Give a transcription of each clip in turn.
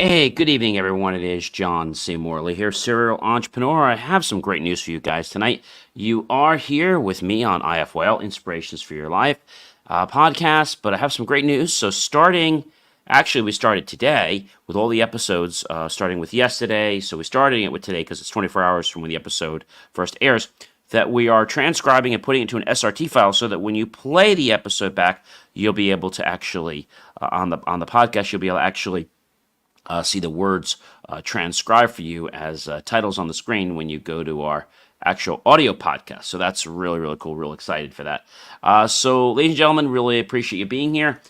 Hey, good evening, everyone. It is John C. Morley here, serial entrepreneur. I have some great news for you guys tonight. You are here with me on IFYL, Inspirations for Your Life podcast, but I have some great news. Actually, we started today with all the episodes, starting with yesterday. So we're starting it with today because it's 24 hours from when the episode first airs. That we are transcribing and putting it into an SRT file so that when you play the episode back, you'll be able to actually, on the podcast, you'll be able to actually see the words transcribed for you as titles on the screen when you go to our actual audio podcast. So that's really, really cool. Real excited for that. So, ladies and gentlemen, really appreciate you being here.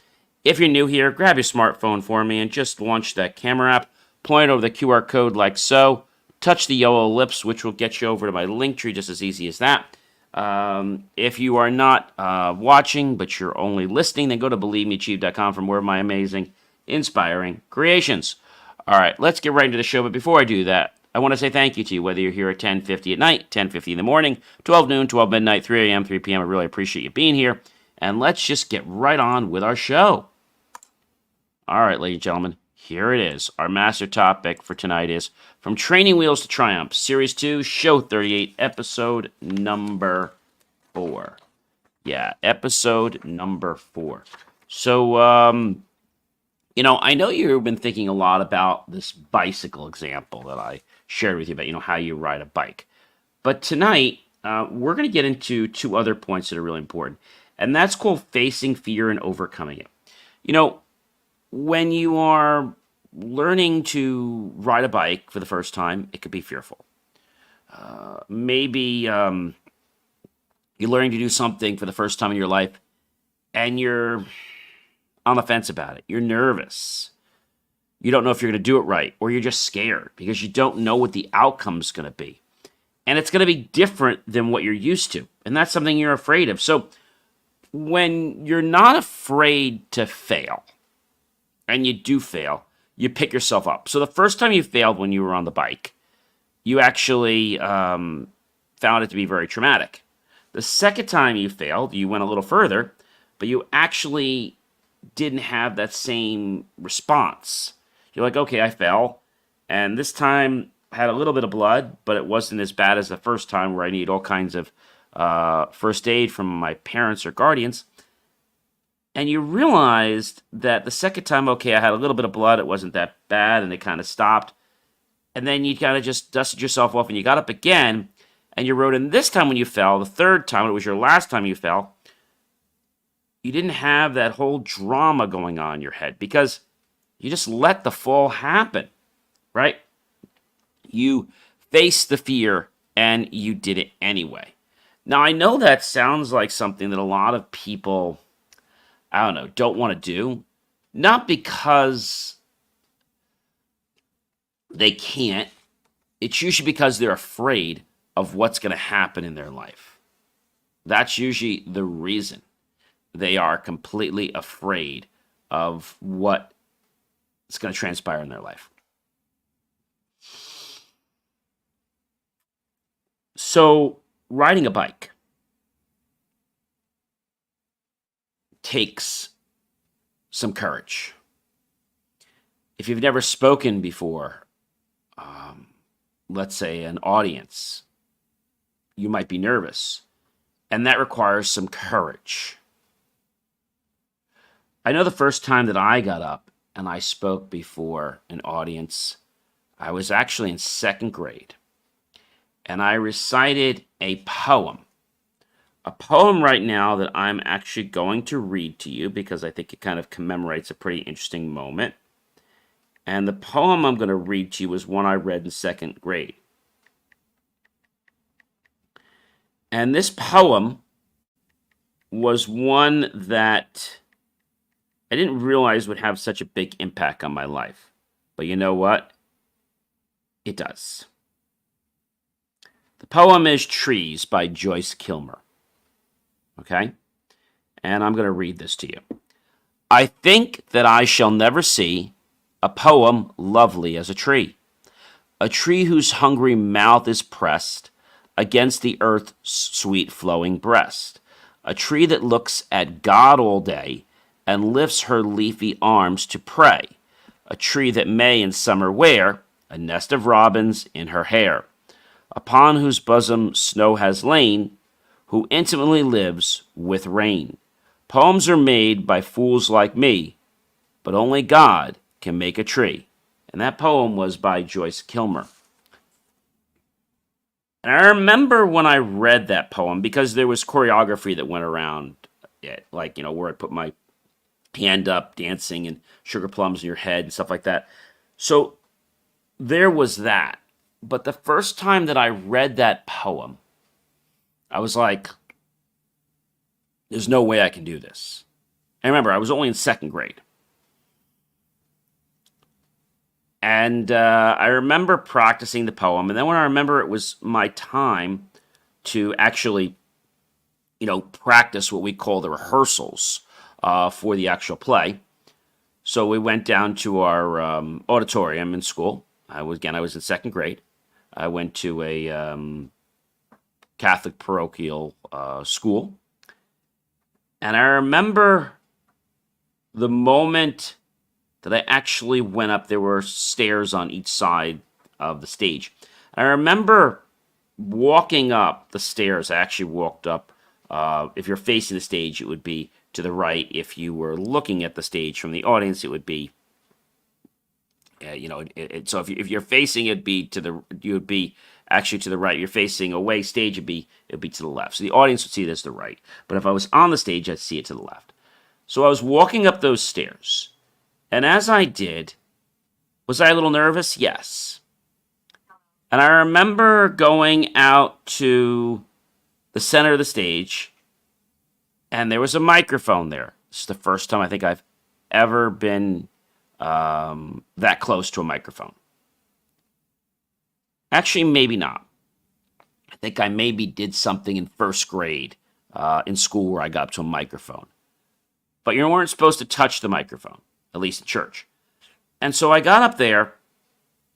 If you're new here, grab your smartphone for me and just launch that camera app. Point over the QR code like so. Touch the yellow ellipse, which will get you over to my link tree just as easy as that. If you are not watching, but you're only listening, then go to believemeachieve.com for more of my amazing, inspiring creations. All right, let's get right into the show. But before I do that, I want to say thank you to you, whether you're here at 10:50 at night, 10:50 in the morning, 12 noon, 12 midnight, 3 a.m., 3 p.m. I really appreciate you being here. And let's just get right on with our show. All right, ladies and gentlemen, here it is. Our master topic for tonight is From Training Wheels to Triumph, Series 2, Show 38, Episode number 4. Yeah, Episode number 4. So, I know you've been thinking a lot about this bicycle example that I shared with you about, how you ride a bike. But tonight, we're going to get into two other points that are really important. And that's called facing fear and overcoming it. When you are learning to ride a bike for the first time, it could be fearful. Maybe you're learning to do something for the first time in your life, and you're on the fence about it. You're nervous. You don't know if you're going to do it right, or you're just scared because you don't know what the outcome's going to be. And it's going to be different than what you're used to. And that's something you're afraid of. So when you're not afraid to fail, and you do fail, you pick yourself up. So the first time you failed when you were on the bike, you actually found it to be very traumatic. The second time you failed, you went a little further, but you actually didn't have that same response. You're like, okay, I fell, and this time I had a little bit of blood, but it wasn't as bad as the first time where I need all kinds of first aid from my parents or guardians. And you realized that the second time, okay, I had a little bit of blood, it wasn't that bad, and it kind of stopped. And then you kind of just dusted yourself off, and you got up again, and you rode. And this time when you fell, the third time, it was your last time you fell, you didn't have that whole drama going on in your head because you just let the fall happen, right? You faced the fear and you did it anyway. Now, I know that sounds like something that a lot of people, don't want to do. Not because they can't. It's usually because they're afraid of what's going to happen in their life. That's usually the reason. They are completely afraid of what is going to transpire in their life. So, riding a bike takes some courage. If you've never spoken before, let's say an audience, you might be nervous, and that requires some courage. I know the first time that I got up and I spoke before an audience, I was actually in second grade. And I recited a poem. A poem right now that I'm actually going to read to you because I think it kind of commemorates a pretty interesting moment. And the poem I'm going to read to you is one I read in second grade. And this poem was one that I didn't realize would have such a big impact on my life. But you know what? It does. The poem is Trees by Joyce Kilmer. Okay? And I'm going to read this to you. I think that I shall never see a poem lovely as a tree whose hungry mouth is pressed against the earth's sweet flowing breast, a tree that looks at God all day and lifts her leafy arms to pray, a tree that May in summer wear, a nest of robins in her hair, upon whose bosom snow has lain, who intimately lives with rain. Poems are made by fools like me, but only God can make a tree. And that poem was by Joyce Kilmer. And I remember when I read that poem, because there was choreography that went around it, like, where I put my hand up, dancing, and sugar plums in your head and stuff like that. So there was that. But the first time that I read that poem, I was like, there's no way I can do this. And remember, I was only in second grade. And I remember practicing the poem. And then when I remember it was my time to actually, practice what we call the rehearsals for the actual play. So we went down to our auditorium in school. I was in second grade. I went to a Catholic parochial school. And I remember the moment that I actually went up. There were stairs on each side of the stage. I remember walking up the stairs. I actually walked up. If you're facing the stage, it would be to the right. If you were looking at the stage from the audience, it would be, so if you're facing, you would be actually to the right. If you're facing away stage, it'd be to the left. So the audience would see it as the right. But if I was on the stage, I'd see it to the left. So I was walking up those stairs. And as I did, was I a little nervous? Yes. And I remember going out to the center of the stage, and there was a microphone there. This is the first time I think I've ever been that close to a microphone. Actually, maybe not. I think I maybe did something in first grade in school where I got up to a microphone. But you weren't supposed to touch the microphone, at least in church. And so I got up there,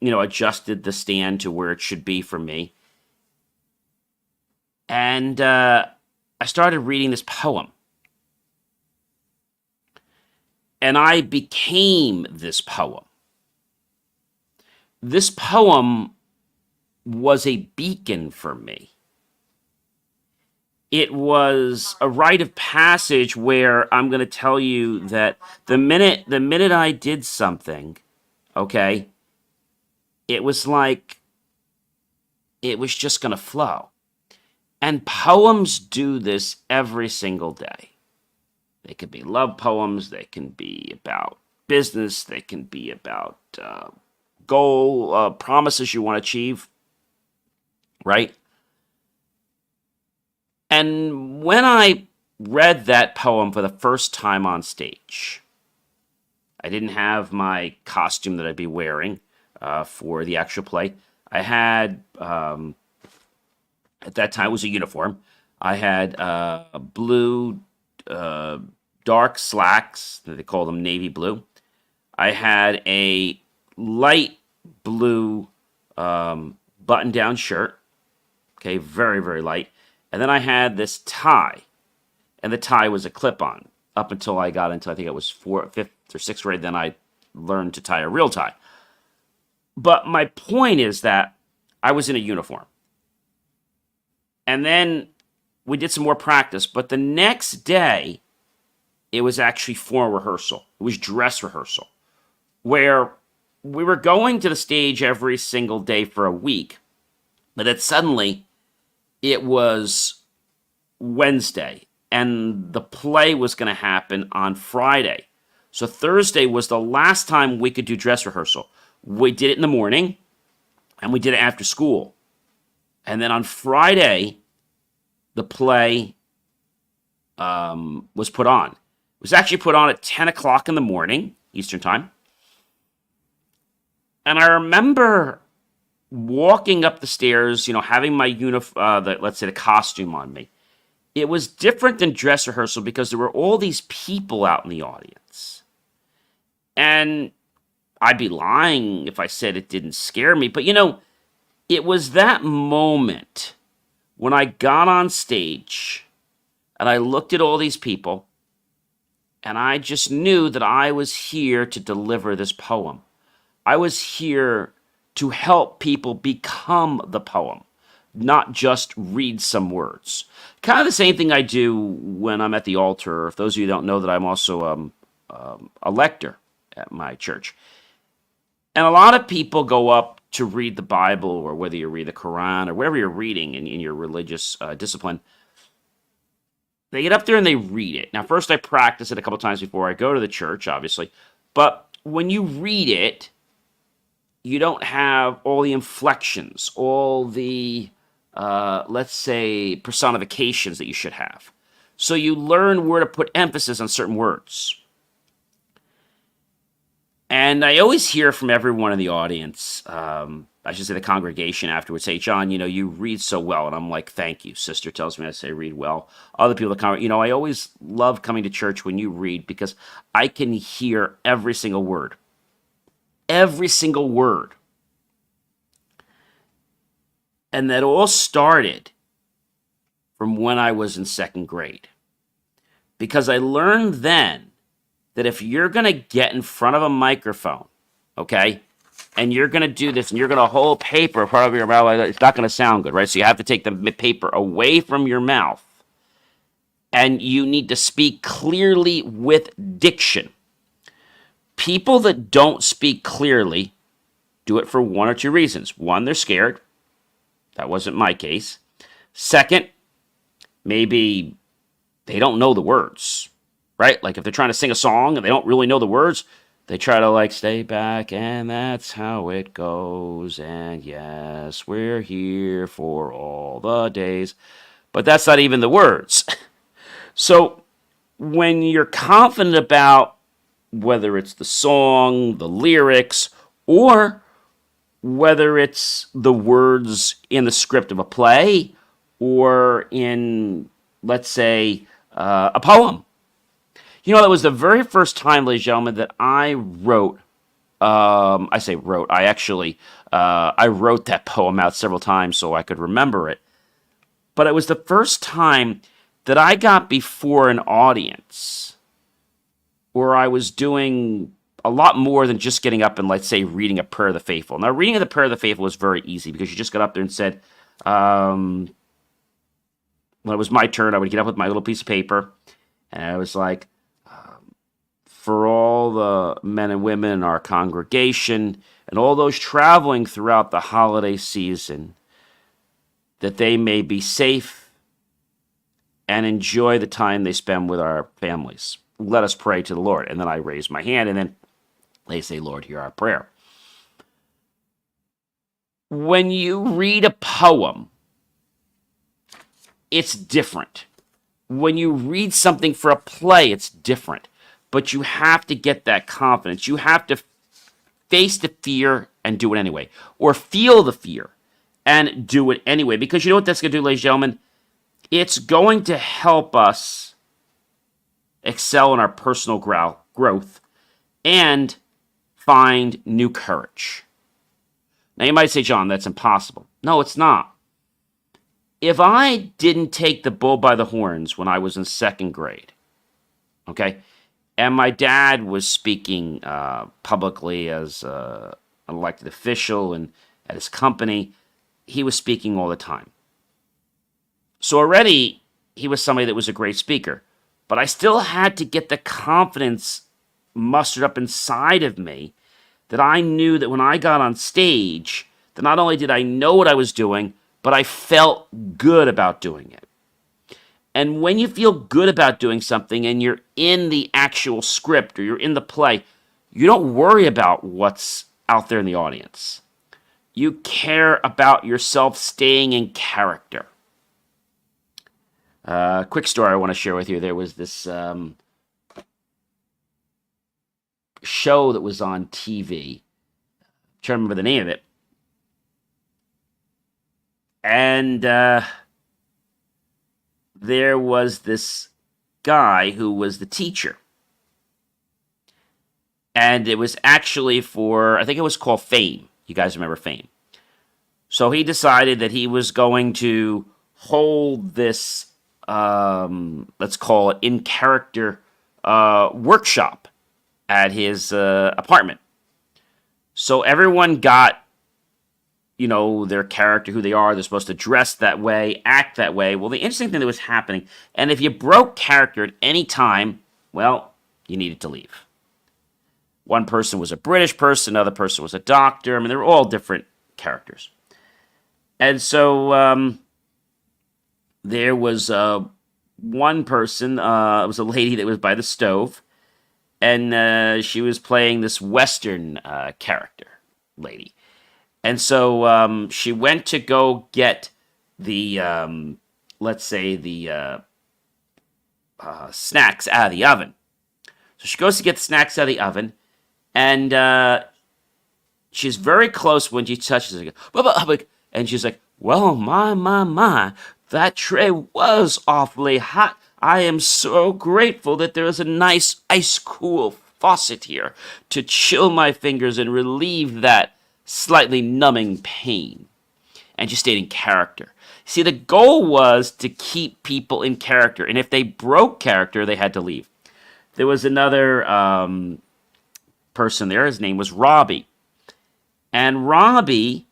adjusted the stand to where it should be for me. And I started reading this poem. And I became this poem. This poem was a beacon for me. It was a rite of passage where I'm going to tell you that the minute I did something, okay, it was like it was just going to flow. And poems do this every single day. They can be love poems. They can be about business. They can be about goal, promises you want to achieve, right? And when I read that poem for the first time on stage, I didn't have my costume that I'd be wearing for the actual play. I had, at that time, it was a uniform. I had blue, dark slacks, they call them navy blue. I had a light blue button-down shirt, okay, very, very light. And then I had this tie, and the tie was a clip-on up until I got into, I think it was fifth or sixth grade, then I learned to tie a real tie. But my point is that I was in a uniform. And then we did some more practice, but the next day, it was actually formal rehearsal. It was dress rehearsal, where we were going to the stage every single day for a week, but then suddenly it was Wednesday, and the play was going to happen on Friday. So Thursday was the last time we could do dress rehearsal. We did it in the morning, and we did it after school. And then on Friday, the play was put on. It was actually put on at 10 o'clock in the morning, Eastern Time. And I remember walking up the stairs, having my let's say the costume on me. It was different than dress rehearsal because there were all these people out in the audience. And I'd be lying if I said it didn't scare me. But, it was that moment when I got on stage and I looked at all these people And I just knew that I was here to deliver this poem. I was here to help people become the poem, not just read some words. Kind of the same thing I do when I'm at the altar. If those of you don't know that I'm also a lector at my church. And a lot of people go up to read the Bible, or whether you read the Quran or whatever you're reading in your religious discipline, they get up there and they read it. Now, first I practice it a couple times before I go to the church, obviously. But when you read it, you don't have all the inflections, all the, let's say, personifications that you should have. So you learn where to put emphasis on certain words. And I always hear from everyone in the audience, I should say the congregation afterwards, say, John, you read so well. And I'm like, thank you. Sister tells me I say read well. Other people that come, I always love coming to church when you read because I can hear every single word. Every single word. And that all started from when I was in second grade. Because I learned then that if you're going to get in front of a microphone, okay, and you're going to do this, and you're going to hold paper in front of your mouth, it's not going to sound good, right? So you have to take the paper away from your mouth, and you need to speak clearly with diction. People that don't speak clearly do it for one or two reasons. One, they're scared. That wasn't my case. Second, maybe they don't know the words, right? Like if they're trying to sing a song and they don't really know the words, they try to stay back and that's how it goes. And yes, we're here for all the days. But that's not even the words. So when you're confident about whether it's the song, the lyrics, or whether it's the words in the script of a play or in, let's say, a poem. That was the very first time, ladies and gentlemen, that I wrote, I wrote that poem out several times so I could remember it. But it was the first time that I got before an audience where I was doing a lot more than just getting up and, let's say, reading a prayer of the faithful. Now, reading of the prayer of the faithful was very easy because you just got up there and said, when it was my turn, I would get up with my little piece of paper, and I was like, for all the men and women in our congregation and all those traveling throughout the holiday season, that they may be safe and enjoy the time they spend with our families. Let us pray to the Lord. And then I raise my hand, and then they say, Lord, hear our prayer. When you read a poem, it's different. When you read something for a play, it's different. But you have to get that confidence. You have to face the fear and do it anyway. Or feel the fear and do it anyway. Because you know what that's going to do, ladies and gentlemen? It's going to help us excel in our personal growth and find new courage. Now, you might say, John, that's impossible. No, it's not. If I didn't take the bull by the horns when I was in second grade, okay, and my dad was speaking publicly as an elected official and at his company, he was speaking all the time. So already, he was somebody that was a great speaker. But I still had to get the confidence mustered up inside of me that I knew that when I got on stage, that not only did I know what I was doing, but I felt good about doing it. And when you feel good about doing something and you're in the actual script or you're in the play, you don't worry about what's out there in the audience. You care about yourself staying in character. Quick story I want to share with you. There was this show that was on TV. I'm trying to remember the name of it. And there was this guy who was the teacher. And it was actually for, I think it was called Fame. You guys remember Fame. So he decided that he was going to hold this, let's call it in character workshop at his apartment. So everyone got, their character, who they are. They're supposed to dress that way, act that way. Well, the interesting thing that was happening, and if you broke character at any time, well, you needed to leave. One person was a British person, another person was a doctor. I mean, they were all different characters. And so there was one person, it was a lady that was by the stove, and she was playing this Western character lady. And so she went to go get the, let's say, the snacks out of the oven. So she goes to get the snacks out of the oven, and she's very close when she touches it. And she's like, well, my, that tray was awfully hot. I am so grateful that there is a nice ice-cool faucet here to chill my fingers and relieve that slightly numbing pain. And she stayed in character. See, the goal was to keep people in character, and if they broke character, they had to leave. There was another person there. His name was Robbie. And Robbie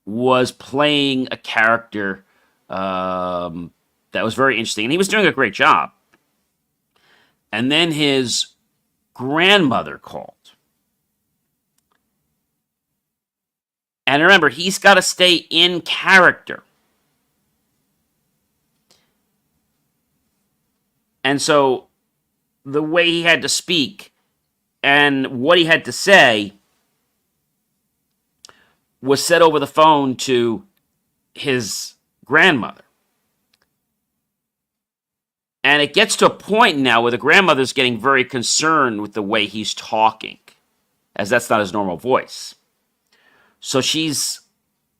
was playing a character that was very interesting, and he was doing a great job. And then his grandmother called. And remember, he's got to stay in character. And so the way he had to speak and what he had to say was said over the phone to his grandmother. And it gets to a point now where the grandmother's getting very concerned with the way he's talking, as that's not his normal voice. So she's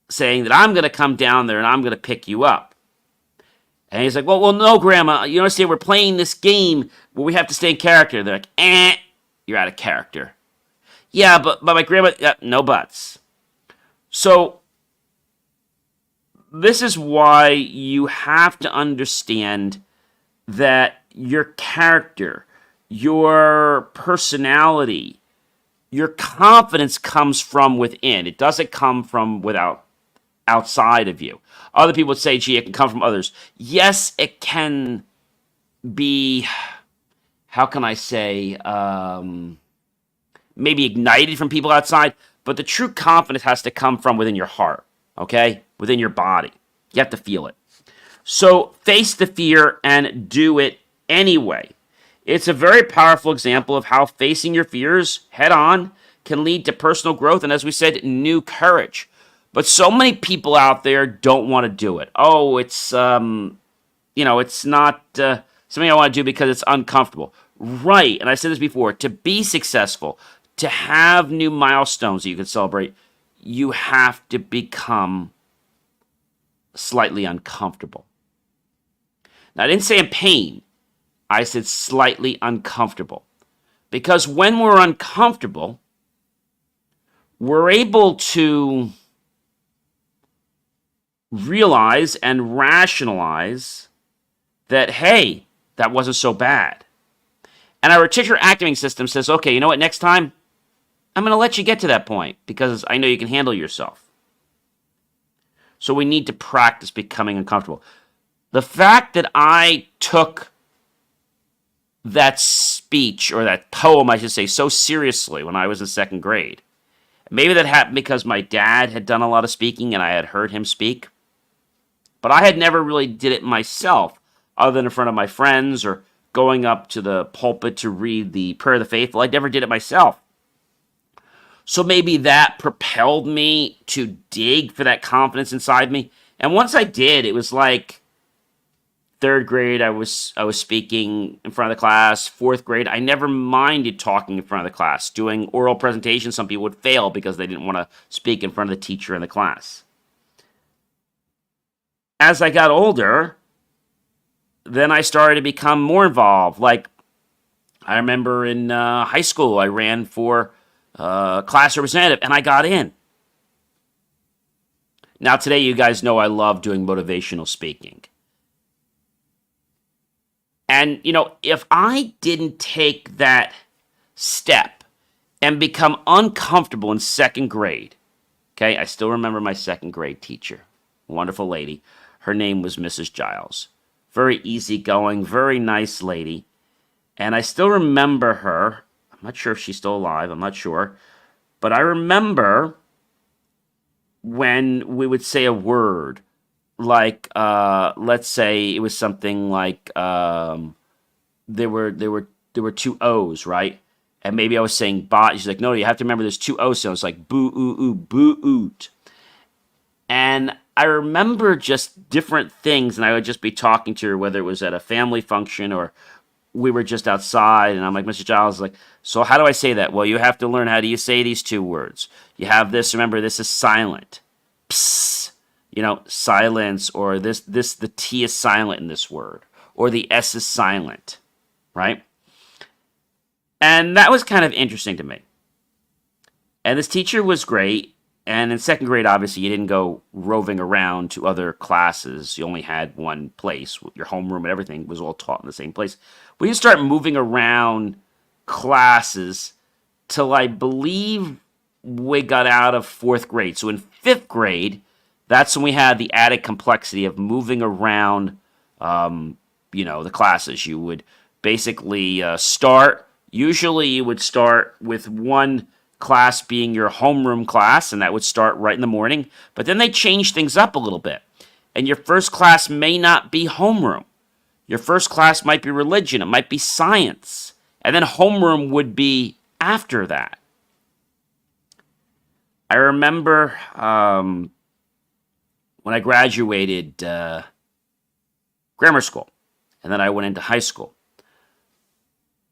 saying that I'm going to come down there and I'm going to pick you up. And he's like, well, no, Grandma. You understand, we're playing this game where we have to stay in character. They're like, you're out of character. Yeah, but my grandma, no buts. So this is why you have to understand that your character, your personality, your confidence comes from within. It doesn't come from outside of you. Other people would say, gee, it can come from others. Yes, it can be, how can I say, maybe ignited from people outside, but the true confidence has to come from within your heart, okay? Within your body. You have to feel it. So face the fear and do it anyway. It's a very powerful example of how facing your fears head on can lead to personal growth and, as we said, new courage. But so many people out there don't want to do it. Oh, it's, it's not something I want to do because it's uncomfortable. Right, and I said this before, to be successful, to have new milestones that you can celebrate, you have to become slightly uncomfortable. Now, I didn't say in pain. I said slightly uncomfortable. Because when we're uncomfortable, we're able to realize and rationalize that, hey, that wasn't so bad. And our reticular activating system says, okay, you know what, next time, I'm going to let you get to that point because I know you can handle yourself. So we need to practice becoming uncomfortable. The fact that I took that speech, or that poem, I should say, so seriously when I was in second grade, maybe that happened because my dad had done a lot of speaking and I had heard him speak. But I had never really did it myself, other than in front of my friends or going up to the pulpit to read the Prayer of the Faithful. I never did it myself. So maybe that propelled me to dig for that confidence inside me. And once I did, it was like third grade, I was speaking in front of the class. Fourth grade, I never minded talking in front of the class. Doing oral presentations, some people would fail because they didn't want to speak in front of the teacher in the class. As I got older, then I started to become more involved. Like, I remember in high school, I ran for class representative, and I got in. Now, today, you guys know I love doing motivational speaking. And, if I didn't take that step and become uncomfortable in second grade, okay, I still remember my second grade teacher, wonderful lady. Her name was Mrs. Giles. Very easygoing, very nice lady. And I still remember her. I'm not sure if she's still alive, I'm not sure. But I remember when we would say a word like, let's say it was something like, there were two O's, right? And maybe I was saying bot. She's like, no, you have to remember there's two O sounds, like boo oo oo boo oot. And I remember just different things, and I would just be talking to her, whether it was at a family function or we were just outside, and I'm like, Mr. Giles is like, so how do I say that? Well, you have to learn how do you say these two words. You have this, remember, this is silent. Psst. Silence, or the T is silent in this word, or the S is silent, right? And that was kind of interesting to me. And this teacher was great. And in second grade, obviously, you didn't go roving around to other classes. You only had one place. Your homeroom and everything was all taught in the same place. We didn't start moving around classes till I believe we got out of fourth grade. So in fifth grade, that's when we had the added complexity of moving around, the classes. You would basically start. Usually, you would start with one class being your homeroom class, and that would start right in the morning. But then they changed things up a little bit. And your first class may not be homeroom. Your first class might be religion. It might be science. And then homeroom would be after that. I remember when I graduated grammar school, and then I went into high school.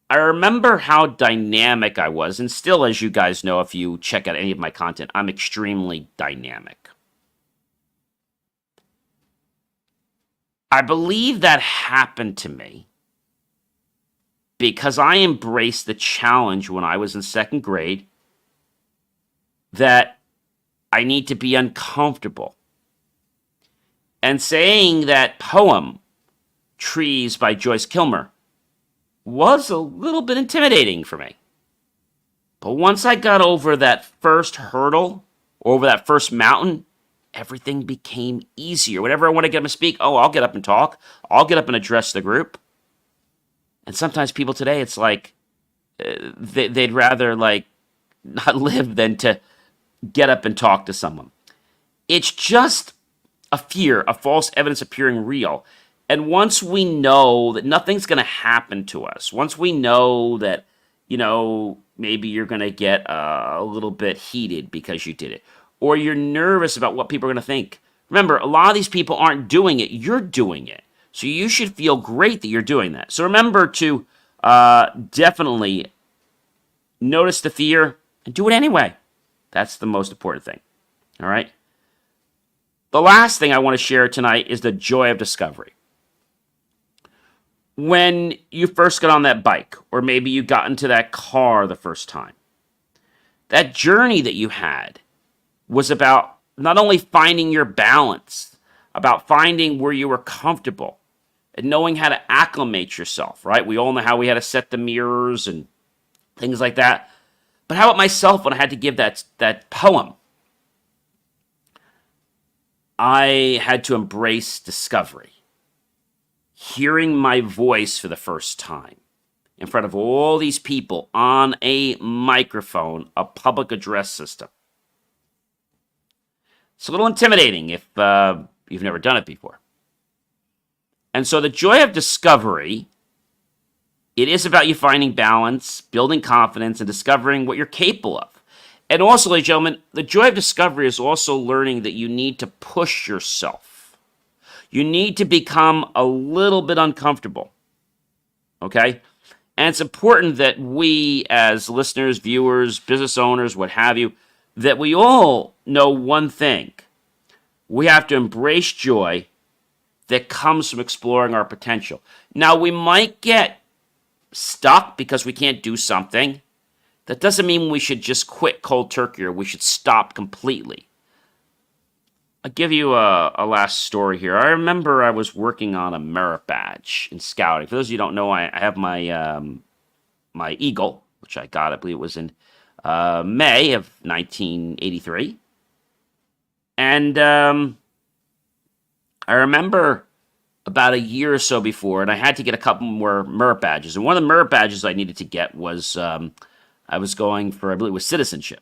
I remember how dynamic I was, and still, as you guys know, if you check out any of my content, I'm extremely dynamic. I believe that happened to me because I embraced the challenge when I was in second grade that I need to be uncomfortable. And saying that poem, Trees by Joyce Kilmer, was a little bit intimidating for me. But once I got over that first hurdle, or over that first mountain, everything became easier. Whenever I want to get up and speak, I'll get up and talk. I'll get up and address the group. And sometimes people today, it's like they'd rather not live than to get up and talk to someone. It's just a fear, a false evidence appearing real. And once we know that nothing's going to happen to us, once we know that, maybe you're going to get a little bit heated because you did it, or you're nervous about what people are going to think. Remember, a lot of these people aren't doing it. You're doing it. So you should feel great that you're doing that. So remember to definitely notice the fear and do it anyway. That's the most important thing. All right? The last thing I want to share tonight is the joy of discovery. When you first got on that bike, or maybe you got into that car the first time, that journey that you had was about not only finding your balance, about finding where you were comfortable and knowing how to acclimate yourself, right? We all know how we had to set the mirrors and things like that. But how about myself when I had to give that poem? I had to embrace discovery. Hearing my voice for the first time in front of all these people on a microphone, a public address system. It's a little intimidating if you've never done it before. And so the joy of discovery, it is about you finding balance, building confidence, and discovering what you're capable of. And also, ladies and gentlemen, the joy of discovery is also learning that you need to push yourself. You need to become a little bit uncomfortable, okay? And it's important that we, as listeners, viewers, business owners, what have you, that we all know one thing. We have to embrace joy that comes from exploring our potential. Now, we might get stuck because we can't do something. That doesn't mean we should just quit cold turkey or we should stop completely. I'll give you a last story here. I remember I was working on a merit badge in scouting. For those of you who don't know, I have my eagle, which I got, I believe it was in May of 1983. And I remember about a year or so before, and I had to get a couple more merit badges. And one of the merit badges I needed to get was I was going for, I believe it was citizenship.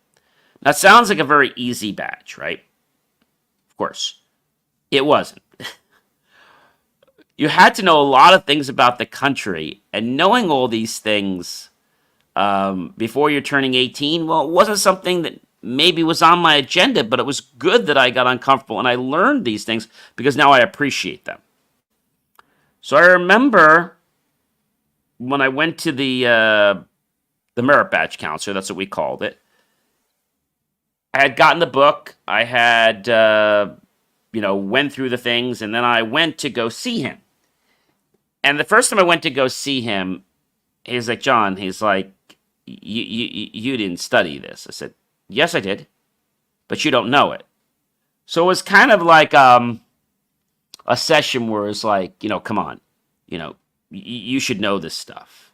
Now, it sounds like a very easy badge, right? Of course. It wasn't. You had to know a lot of things about the country, and knowing all these things before you're turning 18, well, it wasn't something that maybe was on my agenda, but it was good that I got uncomfortable and I learned these things because now I appreciate them. So I remember when I went to the merit badge counselor, that's what we called it. I had gotten the book. I had went through the things, and then I went to go see him. And the first time I went to go see him, he's like, John, he's like, you didn't study this. I said, yes, I did, but you don't know it. So it was kind of like a session where it's like, come on, you should know this stuff.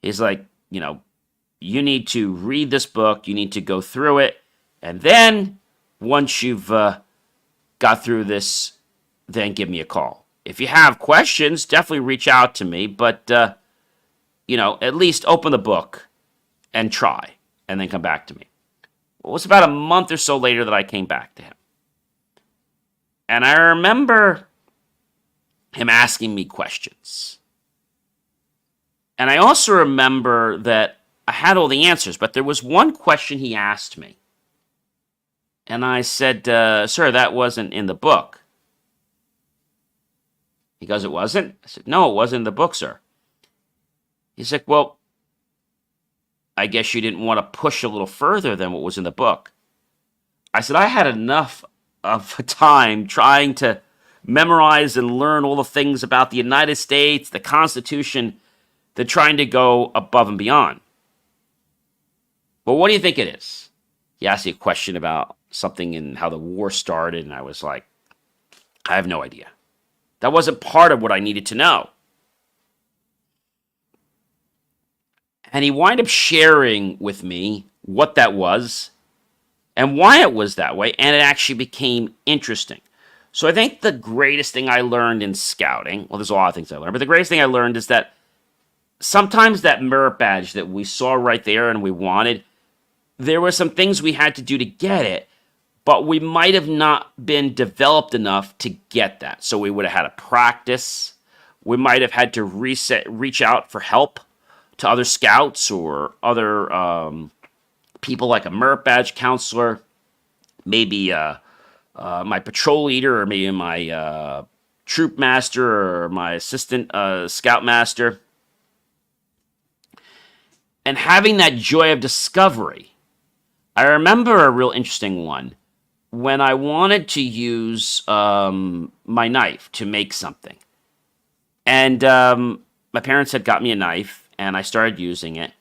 He's like, you need to read this book, you need to go through it, and then once you've got through this, then give me a call. If you have questions, definitely reach out to me, but, at least open the book and try, and then come back to me. Well, it was about a month or so later that I came back to him. And I remember him asking me questions. And I also remember that I had all the answers, but there was one question he asked me. And I said, sir, that wasn't in the book. He goes, it wasn't? I said, no, it wasn't in the book, sir. He's like, well, I guess you didn't want to push a little further than what was in the book. I said, I had enough of time trying to memorize and learn all the things about the United States, the Constitution, than trying to go above and beyond. Well, what do you think it is? He asked me a question about something and how the war started, and I was like, I have no idea. That wasn't part of what I needed to know. And he wound up sharing with me what that was and why it was that way, and it actually became interesting. So I think the greatest thing I learned in scouting, well, there's a lot of things I learned, but the greatest thing I learned is that sometimes that merit badge that we saw right there and we wanted, there were some things we had to do to get it, but we might have not been developed enough to get that. So we would have had to practice. We might have had to reach out for help to other scouts or other people like a merit badge counselor, maybe my patrol leader, or maybe my troop master or my assistant scout master. And having that joy of discovery. I remember a real interesting one when I wanted to use my knife to make something. And my parents had got me a knife, and I started using it.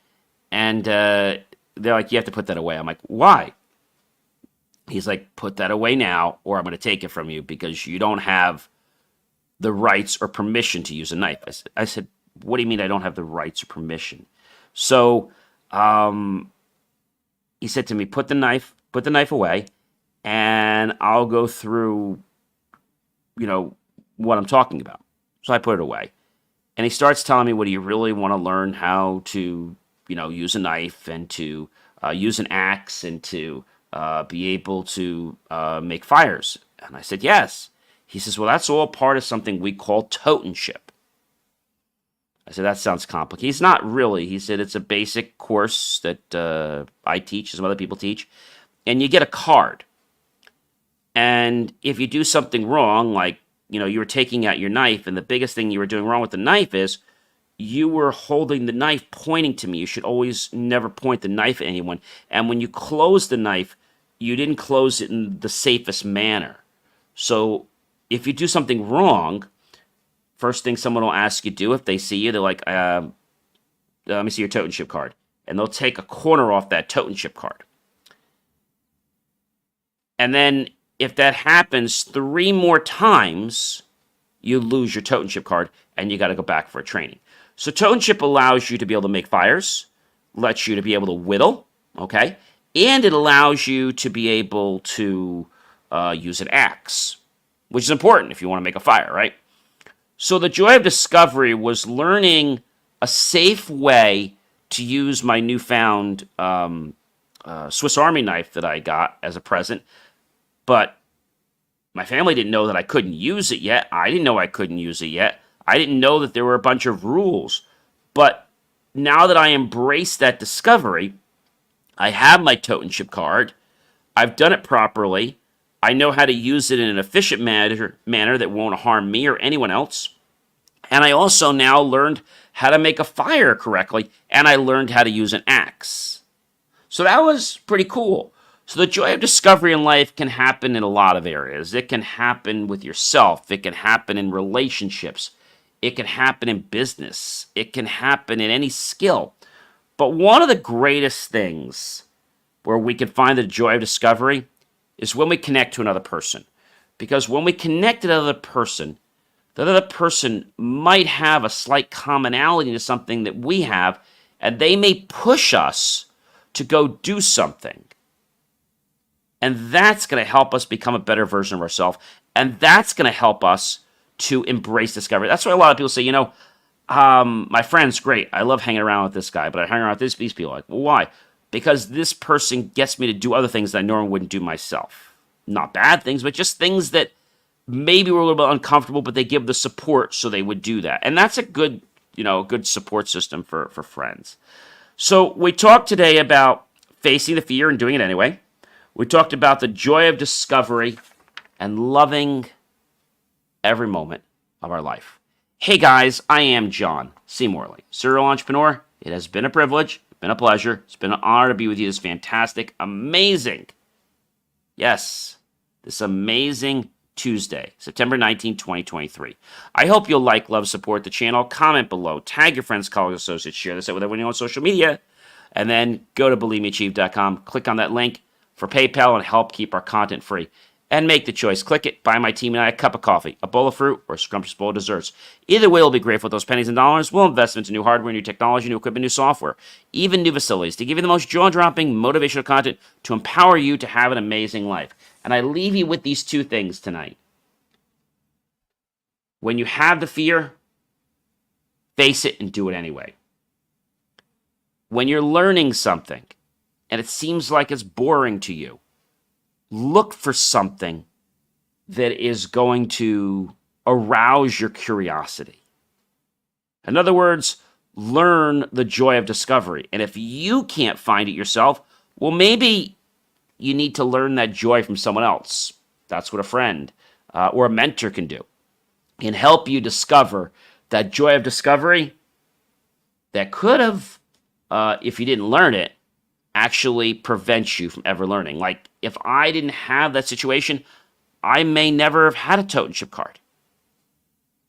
And they're like, you have to put that away. I'm like, why? He's like, put that away now, or I'm going to take it from you because you don't have the rights or permission to use a knife. I said, what do you mean I don't have the rights or permission? So he said to me, put the knife away, and I'll go through, what I'm talking about. So I put it away. And he starts telling me, what do you really want to learn how to, use a knife and to use an axe and to be able to make fires? And I said, yes. He says, well, that's all part of something we call totemship. I said, that sounds complicated. He's not really. He said, it's a basic course that I teach, some other people teach, and you get a card. And if you do something wrong, like, you were taking out your knife, and the biggest thing you were doing wrong with the knife is you were holding the knife pointing to me. You should always never point the knife at anyone. And when you close the knife, you didn't close it in the safest manner. So if you do something wrong, first thing someone will ask you to do if they see you, they're like, let me see your totemship card. And they'll take a corner off that totemship card. And then if that happens 3 more times, you lose your totem chip card and you got to go back for a training. So totem chip allows you to be able to make fires, lets you to be able to whittle, okay? And it allows you to be able to use an axe, which is important if you want to make a fire, right? So the joy of discovery was learning a safe way to use my newfound Swiss Army knife that I got as a present. But my family didn't know that I couldn't use it yet. I didn't know I couldn't use it yet. I didn't know that there were a bunch of rules. But now that I embrace that discovery, I have my totem chip card. I've done it properly. I know how to use it in an efficient manner that won't harm me or anyone else. And I also now learned how to make a fire correctly, and I learned how to use an axe. So that was pretty cool. So the joy of discovery in life can happen in a lot of areas. It can happen with yourself. It can happen in relationships. It can happen in business. It can happen in any skill. But one of the greatest things where we can find the joy of discovery is when we connect to another person. Because when we connect to another person, the other person might have a slight commonality to something that we have, and they may push us to go do something. And that's going to help us become a better version of ourselves. And that's going to help us to embrace discovery. That's why a lot of people say, my friend's great. I love hanging around with this guy, but I hang around with these people. Like, well, why? Because this person gets me to do other things that I normally wouldn't do myself. Not bad things, but just things that maybe were a little bit uncomfortable, but they give the support so they would do that. And that's a good, good support system for friends. So we talked today about facing the fear and doing it anyway. We talked about the joy of discovery and loving every moment of our life. Hey guys, I am John C. Morley, serial entrepreneur. It has been a privilege, been a pleasure. It's been an honor to be with you this fantastic, amazing, yes, this amazing Tuesday, September 19, 2023. I hope you'll like, love, support the channel, comment below, tag your friends, colleagues, associates, share this out with everyone you know on social media, and then go to BelieveMeAchieve.com, click on that link for PayPal and help keep our content free. And make the choice. Click it, buy my team and I a cup of coffee, a bowl of fruit, or a scrumptious bowl of desserts. Either way, we'll be grateful with those pennies and dollars. We'll invest into new hardware, new technology, new equipment, new software, even new facilities to give you the most jaw-dropping, motivational content to empower you to have an amazing life. And I leave you with these 2 things tonight. When you have the fear, face it and do it anyway. When you're learning something and it seems like it's boring to you, look for something that is going to arouse your curiosity. In other words, learn the joy of discovery. And if you can't find it yourself, well, maybe you need to learn that joy from someone else. That's what a friend or a mentor can do. Can help you discover that joy of discovery that could have, if you didn't learn it, actually prevents you from ever learning. Like, if I didn't have that situation, I may never have had a totem chip card.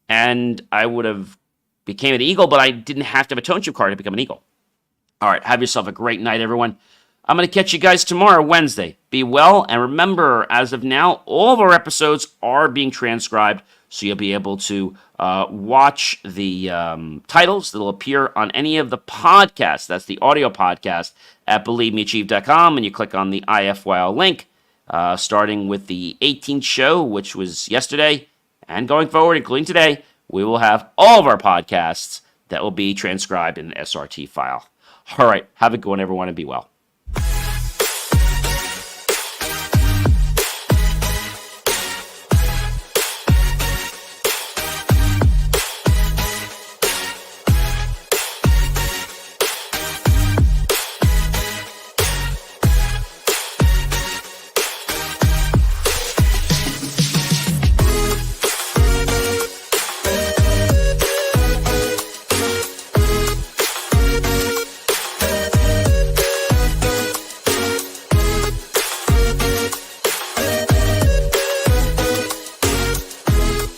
And I would have became an eagle, but I didn't have to have a totem chip card to become an eagle. All right, have yourself a great night, everyone. I'm going to catch you guys tomorrow, Wednesday. Be well, and remember, as of now, all of our episodes are being transcribed, so you'll be able to watch the titles that will appear on any of the podcasts. That's the audio podcast at BelieveMeAchieve.com, and you click on the IFYL link, starting with the 18th show, which was yesterday, and going forward, including today, we will have all of our podcasts that will be transcribed in an SRT file. All right, have a good one, everyone, and be well.